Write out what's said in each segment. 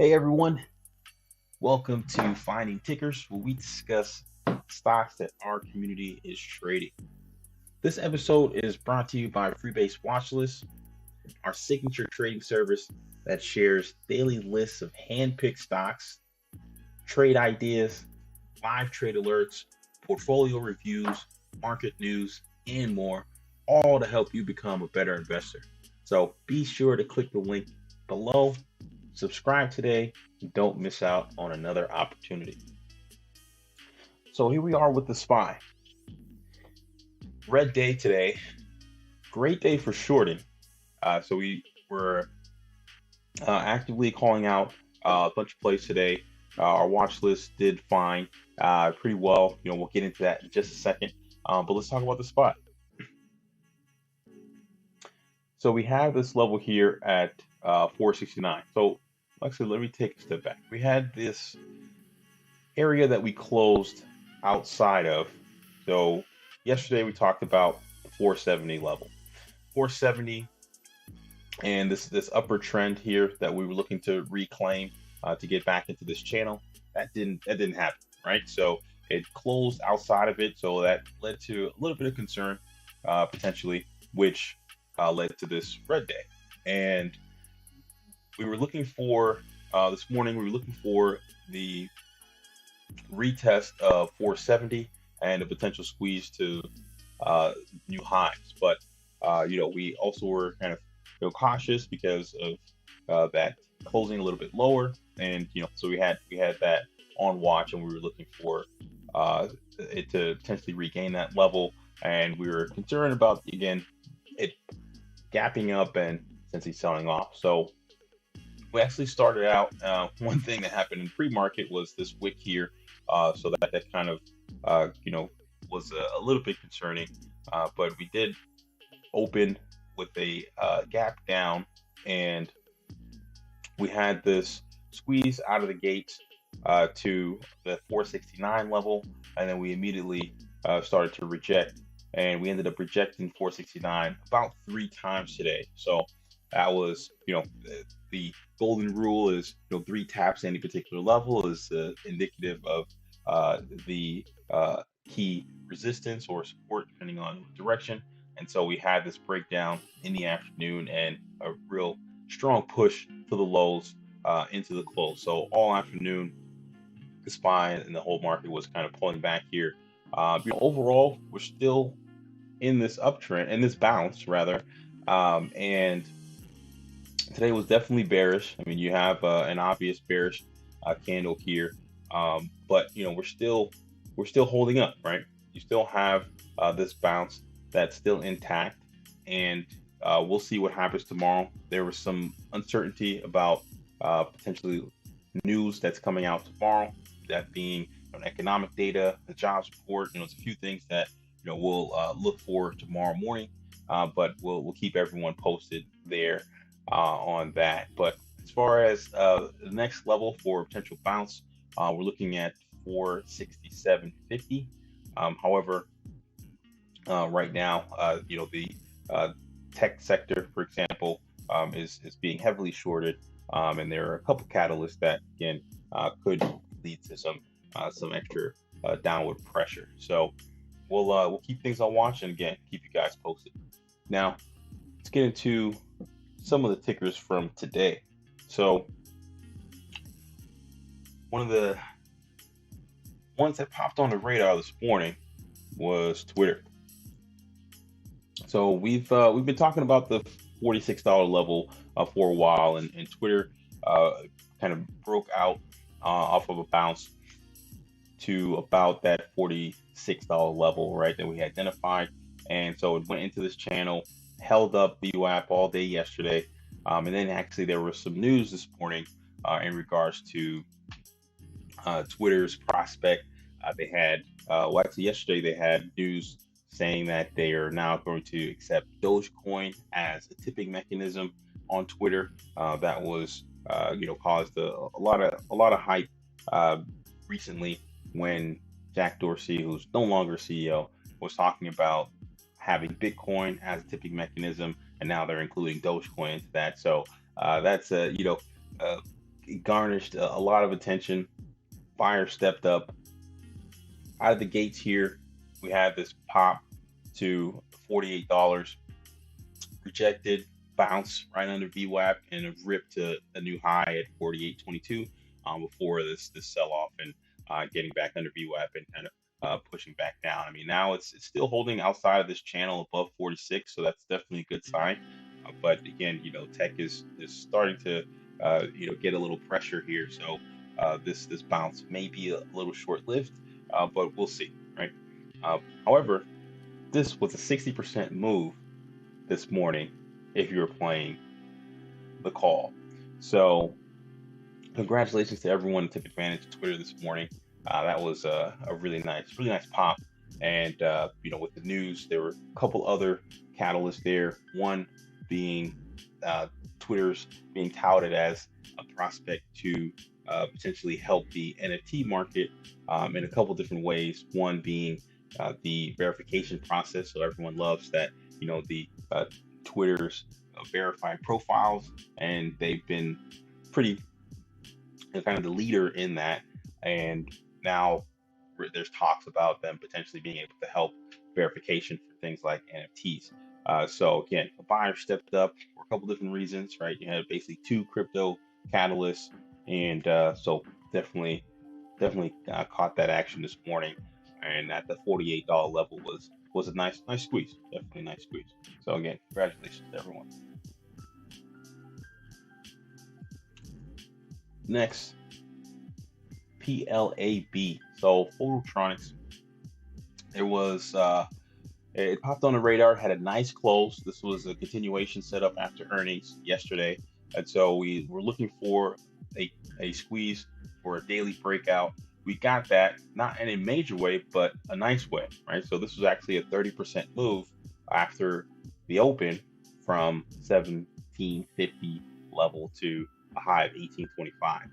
Hey everyone, welcome to Finding Tickers, where we discuss stocks that our community is trading. This episode is brought to you by FREIBA Watchlist, our signature trading service that shares daily lists of hand-picked stocks, trade ideas, live trade alerts, portfolio reviews, market news, and more, all to help you become a better investor. So be sure to click the link below, subscribe today, and don't miss out on another opportunity. So here we are with the SPY. Red day today. Great day for shorting. So we were actively calling out a bunch of plays today. Our watch list did fine, pretty well. We'll get into that in just a second. But let's talk about the SPY. So we have this level here at 469. So actually, let me take a step back. We had this area that we closed outside of. So yesterday we talked about the 470 level. 470 and this upper trend here that we were looking to reclaim to get back into this channel. That didn't happen, right? So it closed outside of it. So that led to a little bit of concern potentially, which led to this red day. And we were looking for this morning, we were looking for the retest of 470 and a potential squeeze to new highs. But we also were kind of cautious because of that closing a little bit lower, and so we had that on watch, and we were looking for it to potentially regain that level, and we were concerned about again it gapping up and essentially selling off. So we actually started out, one thing that happened in pre-market was this wick here. So that kind of, was a little bit concerning. But we did open with a gap down, and we had this squeeze out of the gates to the 469 level, and then we immediately started to reject, and we ended up rejecting 469 about 3 times today. So that was, the golden rule is 3 taps any particular level is indicative of the key resistance or support depending on direction. And so we had this breakdown in the afternoon and a real strong push to the lows into the close. So all afternoon, the SPY and the whole market was kind of pulling back here. Overall, we're still in this uptrend, in this bounce rather, and today was definitely bearish. I mean, you have an obvious bearish candle here, but we're still holding up, right? You still have this bounce that's still intact, and we'll see what happens tomorrow. There was some uncertainty about potentially news that's coming out tomorrow, that being economic data, the jobs report. There's a few things that we'll look for tomorrow morning, but we'll keep everyone posted there on that. But as far as the next level for potential bounce, we're looking at 467.50. However, right now, the tech sector, for example, is being heavily shorted, and there are a couple catalysts that again could lead to some extra downward pressure. So we'll keep things on watch, and again keep you guys posted. Now let's get into some of the tickers from today. So one of the ones that popped on the radar this morning was Twitter. So we've been talking about the $46 level for a while, and Twitter kind of broke out off of a bounce to about that $46 level, right, that we identified. And so it went into this channel, held up the VWAP all day yesterday, and then actually there was some news this morning in regards to Twitter's prospect. They had actually yesterday they had news saying that they are now going to accept Dogecoin as a tipping mechanism on Twitter. That was caused a lot of hype recently when Jack Dorsey, who's no longer CEO, was talking about having Bitcoin as a tipping mechanism, and now they're including Dogecoin into that. So that's it garnished a lot of attention. Fire stepped up out of the gates here. We had this pop to $48, rejected, bounce right under VWAP, and a rip to a new high at 48.22 before this sell-off and getting back under VWAP and kind of pushing back down. I mean, now it's still holding outside of this channel above 46, so that's definitely a good sign. But again, tech is starting to get a little pressure here. So this bounce may be a little short-lived, but we'll see, right? However, this was a 60% move this morning if you're playing the call. So congratulations to everyone who took advantage of Twitter this morning. That was a really nice pop. And with the news, there were a couple other catalysts there. One being Twitter's being touted as a prospect to potentially help the NFT market in a couple different ways. One being the verification process. So everyone loves that, the Twitter's verified profiles, and they've been pretty kind of the leader in that. And now there's talks about them potentially being able to help verification for things like NFTs. So again, the buyer stepped up for a couple different reasons, right? You had basically two crypto catalysts, and so definitely caught that action this morning. And at the $48 level was a nice squeeze, definitely a nice squeeze. So again, congratulations to everyone. Next, PLAB. So Phototronics, there was it popped on the radar, had a nice close. This was a continuation setup after earnings yesterday, and so we were looking for a squeeze for a daily breakout. We got that, not in a major way, but a nice way, right? So this was actually a 30% move after the open from 1750 level to a high of 1825.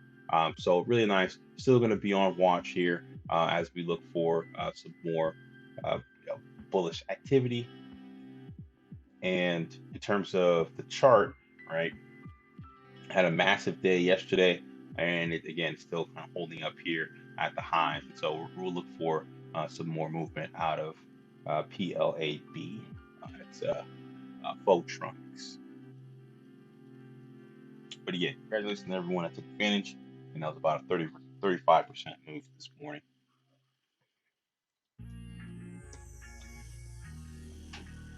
So really nice. Still going to be on watch here as we look for some more bullish activity. And in terms of the chart, right, had a massive day yesterday, and it again still kind of holding up here at the highs. And so we'll look for some more movement out of PLAB. It's Phototronics. But again, congratulations to everyone that took advantage, and that was about a 35% move this morning.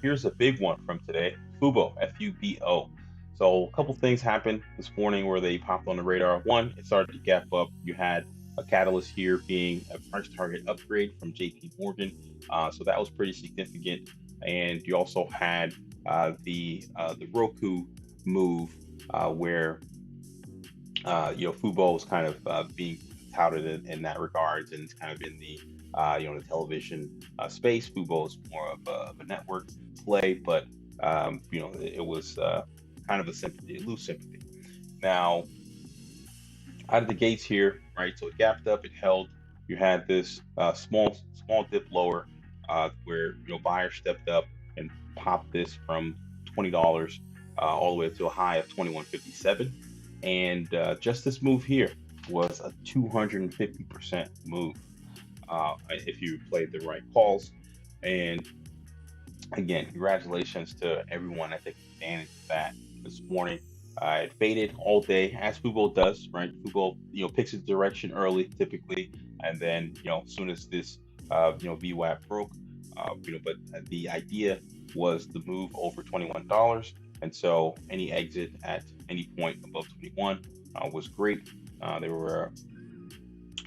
Here's a big one from today, FUBO, FUBO. So a couple things happened this morning where they popped on the radar. One, it started to gap up. You had a catalyst here being a price target upgrade from JP Morgan. So that was pretty significant. And you also had the Roku move where FUBO is kind of being touted in that regards, and it's kind of in the the television space. FUBO is more of a network play, but it was kind of a loose sympathy. Now, out of the gates here, right? So it gapped up, it held. You had this small dip lower where buyers stepped up and popped this from $20 all the way to a high of 21.57, and just this move here was a 250% move if you played the right calls. And again, congratulations to everyone that took advantage of that this morning. It faded all day, as FUBO does, right? FUBO, picks its direction early typically, and then as soon as this VWAP broke, but the idea was the move over $21, and so any exit at any point above 21 was great. There were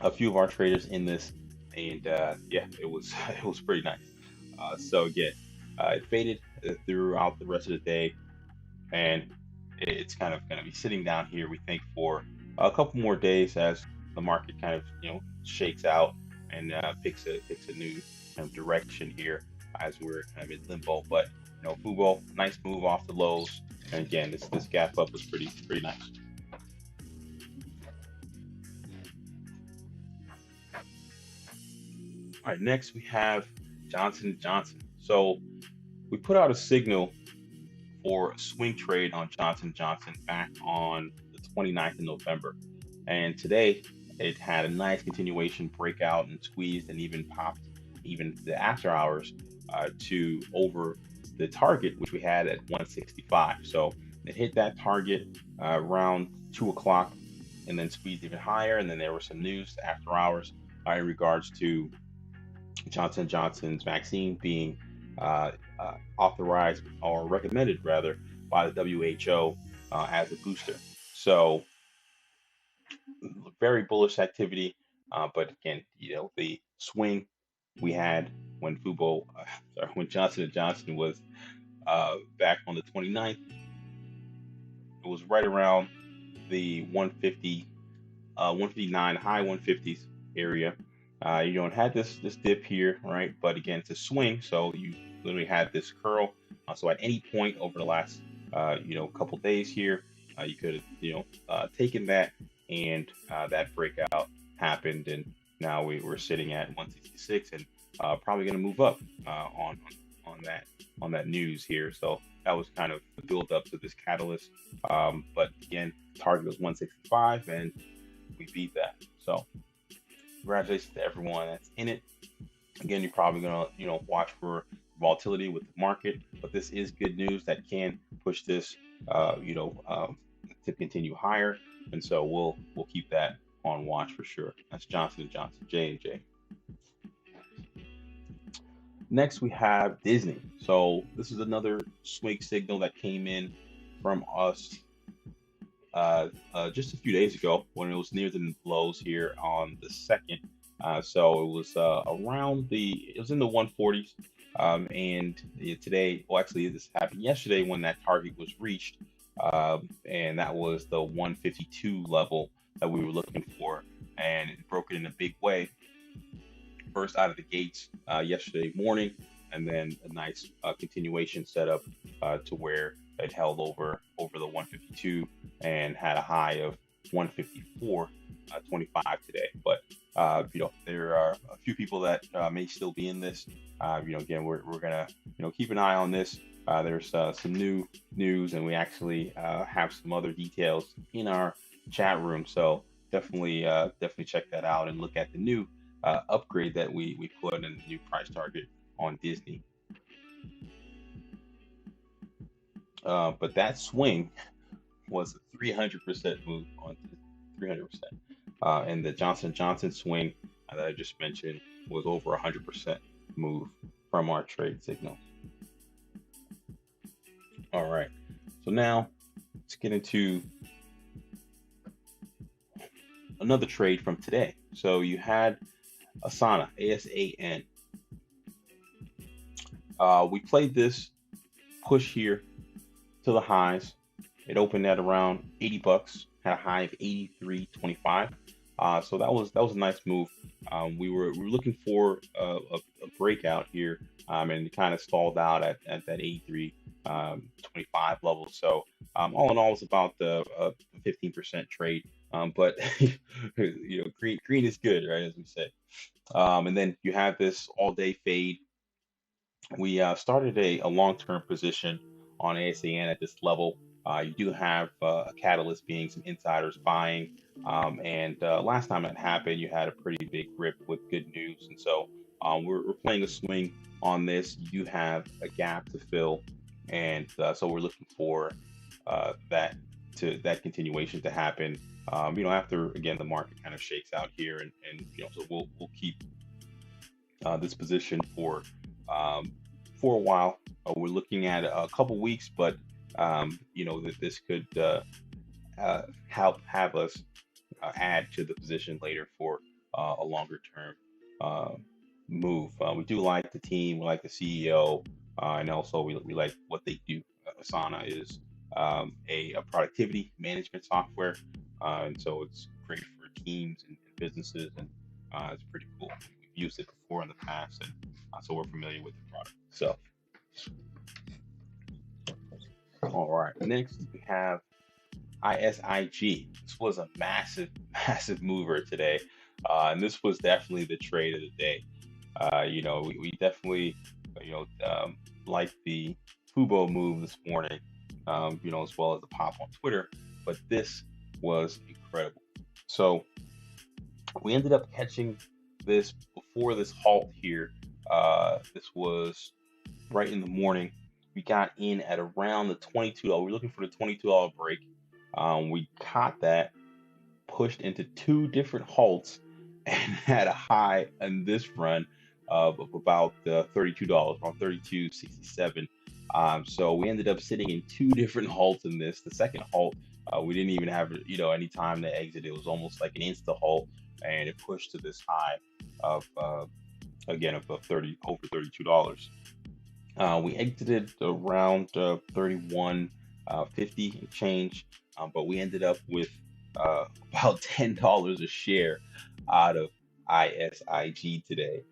a few of our traders in this, and it was pretty nice. So again, it faded throughout the rest of the day, and it's kind of going to be sitting down here, we think, for a couple more days as the market kind of shakes out and picks a new kind of direction here as we're kind of in limbo. But FUBO, nice move off the lows, and again, this gap up was pretty nice. All right, next we have Johnson & Johnson. So we put out a signal for a swing trade on Johnson & Johnson back on the 29th of November. And today it had a nice continuation breakout and squeezed and even popped even the after hours to over the target, which we had at 165. So it hit that target around 2 o'clock and then squeezed even higher. And then there was some news after hours in regards to Johnson Johnson's vaccine being authorized or recommended rather by the WHO as a booster. So very bullish activity. But again, the swing we had when FUBO, sorry, when Johnson & Johnson was back on the 29th, it was right around the 150, 159, high 150s area. It had this dip here, right? But again, it's a swing, so you literally had this curl. So at any point over the last, couple days here, you could have, taken that, and that breakout happened, and now we're sitting at 166, and probably going to move up on that news here. So that was kind of the build up to this catalyst. But again, target was 165, and we beat that. So congratulations to everyone that's in it. Again, you're probably gonna, watch for volatility with the market, but this is good news that can push this, to continue higher, and so we'll keep that on watch for sure. That's Johnson & Johnson, J&J. Next, we have Disney. So this is another swing signal that came in from us just a few days ago when it was near the lows here on the 2nd. So it was it was in the 140s. And today, well, actually, this happened yesterday when that target was reached. And that was the 152 level that we were looking for. And it broke it in a big way. First out of the gates yesterday morning, and then a nice continuation setup to where it held over the 152 and had a high of 154.25 today. But there are a few people that may still be in this. Again, we're gonna keep an eye on this. There's some new news, and we actually have some other details in our chat room. So definitely check that out and look at the new upgrade that we put in the new price target on Disney. But that swing was a 300% move on 300%. And the Johnson & Johnson swing that I just mentioned was over 100% move from our trade signal. All right. So now let's get into another trade from today. So you had ASAN, ASAN. We played this push here to the highs. It opened at around 80 bucks, had a high of 83.25. So that was a nice move. We were looking for a breakout here, and it kind of stalled out at that 83.25 level. So all in all, it's about the 15% trade. But green is good, right? As we say. And then you have this all-day fade. We started a long-term position on ASAN at this level. You do have a catalyst being some insiders buying. And last time it happened, you had a pretty big rip with good news. And so we're playing a swing on this. You do have a gap to fill. And so we're looking for that continuation to happen. After again the market kind of shakes out here, and so we'll keep this position for a while. We're looking at a couple weeks, but that this could have us add to the position later for a longer term move. We do like the team, we like the CEO, and also we like what they do. Asana is a productivity management software, and so it's great for teams and businesses, and it's pretty cool. We've used it before in the past, and so we're familiar with the product. So, all right, next we have ISIG. This was a massive mover today, and this was definitely the trade of the day. We definitely like the FUBO move this morning, as well as the pop on Twitter, but this was incredible. So we ended up catching this before this halt here. This was right in the morning. We got in at around the $22. We were looking for the $22 break. We caught that, pushed into two different halts, and had a high in this run of about $32, around 32.67. So we ended up sitting in two different halts in this. The second halt, we didn't even have any time to exit. It was almost like an insta halt, and it pushed to this high of again of over $32. We exited around 31.50 and change, but we ended up with about $10 a share out of ISIG today.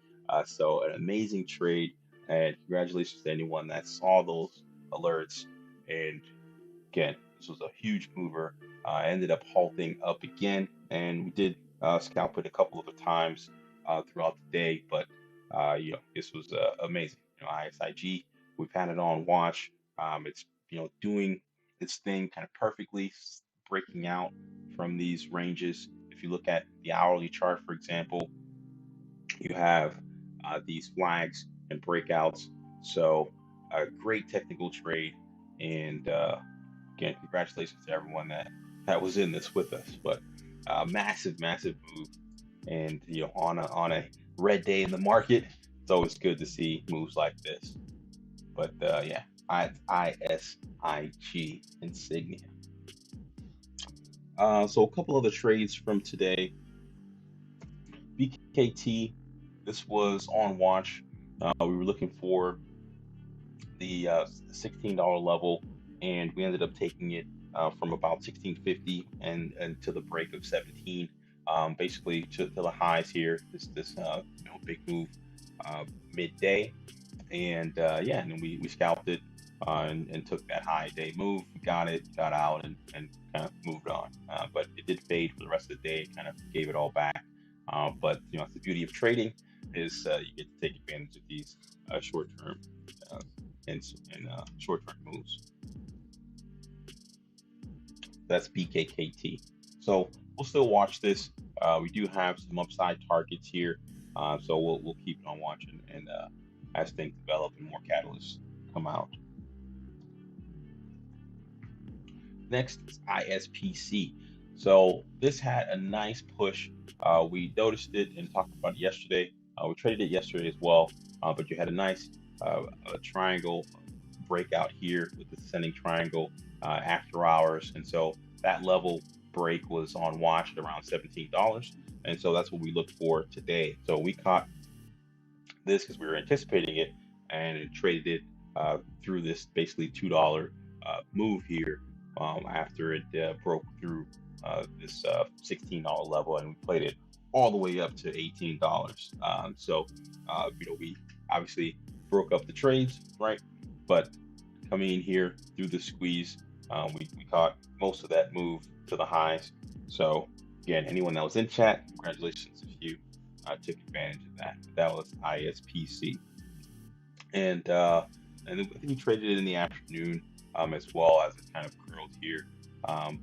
So an amazing trade, and congratulations to anyone that saw those alerts. And again, this was a huge mover. Ended up halting up again, and we did scalp it a couple of times throughout the day, but this was amazing. ISIG, we've had it on watch. It's doing its thing kind of perfectly, breaking out from these ranges. If you look at the hourly chart, for example, you have these flags and breakouts. So a great technical trade, and again, congratulations to everyone that was in this with us. But massive move, and on a red day in the market, it's always good to see moves like this. But yeah, ISIG insignia. So a couple of the trades from today. BKKT, this was on watch. We were looking for the $16 level, and we ended up taking it from about 16.50 and to the break of 17. Basically to the highs here. This big move midday, and yeah, and then we scalped it and took that high day move. We got out, and kind of moved on. But it did fade for the rest of the day. Kind of gave it all back. But it's the beauty of trading is you get to take advantage of these short-term and short-term moves. That's BKKT. So we'll still watch this. We do have some upside targets here, so we'll keep it on watch, and as things develop and more catalysts come out. Next is ISPC. So this had a nice push. We noticed it and talked about it yesterday. We traded it yesterday as well, but you had a nice triangle breakout here with the descending triangle after hours, and so that level break was on watch at around $17, and so that's what we looked for today. So we caught this because we were anticipating it, and it traded it through this basically $2 move here after it broke through this $16 level, and we played it all the way up to $18. So we obviously broke up the trades, right? But coming in here through the squeeze, we caught most of that move to the highs. So again, anyone that was in chat, congratulations if you took advantage of that. That was ISPC, and I think we traded it in the afternoon as well, as it kind of curled here.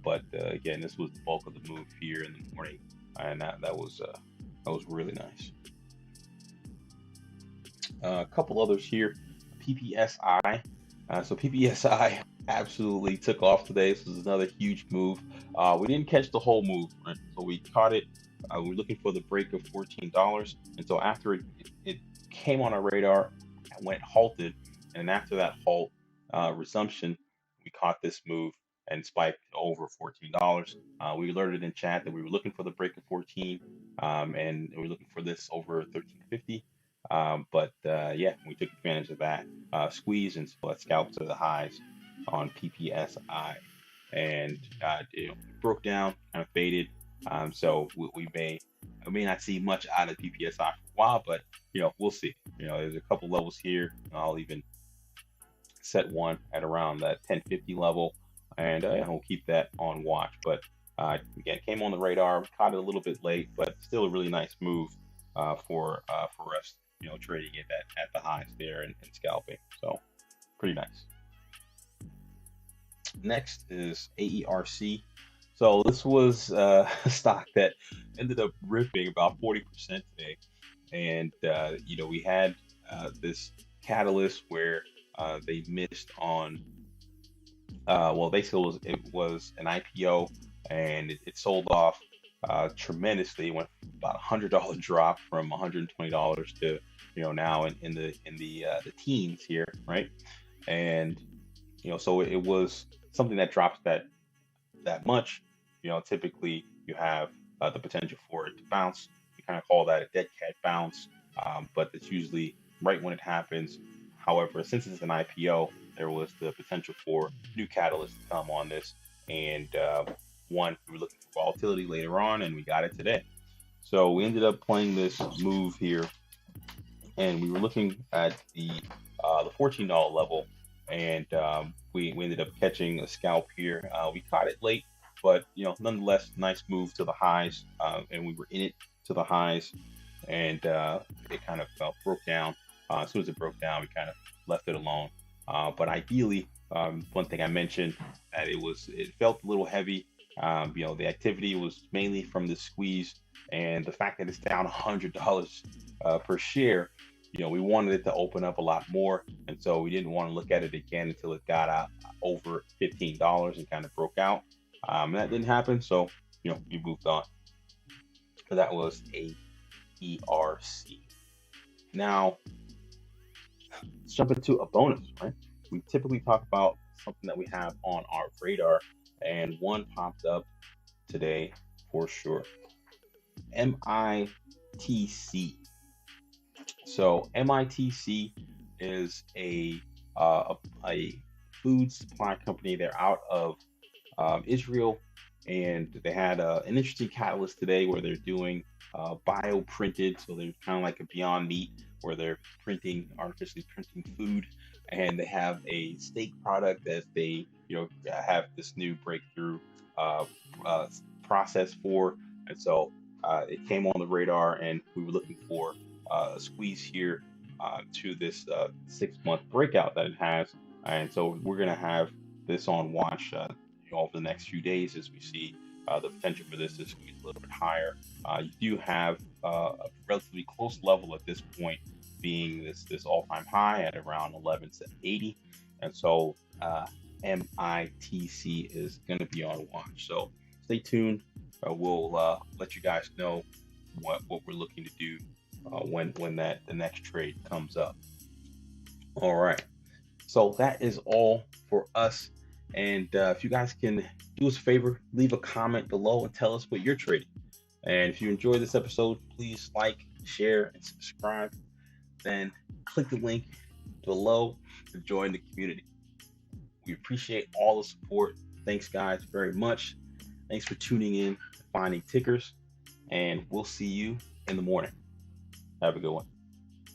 But again, this was the bulk of the move here in the morning, and that was really nice. A couple others here. PPSI. So PPSI absolutely took off today. This was another huge move. We didn't catch the whole move, right? So we caught it. We were looking for the break of $14, and so after it came on our radar, it went halted, and after that halt resumption, we caught this move and spiked over $14. We alerted in chat that we were looking for the break of 14, and we were looking for this over 13.50. But yeah, we took advantage of that squeeze, and so let's scalp to the highs on PPSI, and it broke down, kind of faded. So we may not see much out of PPSI for a while, but we'll see. There's a couple levels here. I'll even set one at around that 1050 level, and we'll keep that on watch. But again, came on the radar, caught it a little bit late, but still a really nice move for us, trading it at the highs there and scalping. So pretty nice. Next is AERC. So this was a stock that ended up ripping about 40% today, and we had this catalyst where they missed on well, basically it was an IPO, and it sold off tremendously. It went about $100 drop from $120 to now in the teens here, right? And so it was something that drops that much. Typically you have the potential for it to bounce. We kind of call that a dead cat bounce, but it's usually right when it happens. However, since it's an IPO, there was the potential for new catalysts to come on this, and one, we were looking for volatility later on, and we got it today. So we ended up playing this move here, and we were looking at the $14 level, and we ended up catching a scalp here. We caught it late, but nonetheless, nice move to the highs, and we were in it to the highs, and it kind of broke down. As soon as it broke down, we kind of left it alone. But ideally, one thing I mentioned that it felt a little heavy. The activity was mainly from the squeeze, and the fact that it's down $100 per share. We wanted it to open up a lot more, and so we didn't want to look at it again until it got out over $15 and kind of broke out. And that didn't happen, so we moved on. So that was a ERC. Now let's jump into a bonus, right? We typically talk about something that we have on our radar, and one popped up today for sure. MITC. So MITC is a food supply company. They're out of Israel, and they had an interesting catalyst today where they're doing bio printed. So they're kind of like a Beyond Meat, where they're artificially printing food, and they have a steak product that they have this new breakthrough process for. And so it came on the radar, and we were looking for a squeeze here to this 6-month breakout that it has. And so we're going to have this on watch over the next few days as we see the potential for this to squeeze a little bit higher. You do have a relatively close level at this point, being this all-time high at around 11.80, and so MITC is going to be on watch. So stay tuned. We'll let you guys know what we're looking to do when the next trade comes up. All right. So that is all for us. And if you guys can do us a favor, leave a comment below and tell us what you're trading. And if you enjoyed this episode, please like, share, and subscribe. Then click the link below to join the community. We appreciate all the support. Thanks, guys, very much. Thanks for tuning in to Finding Tickers, and we'll see you in the morning. Have a good one.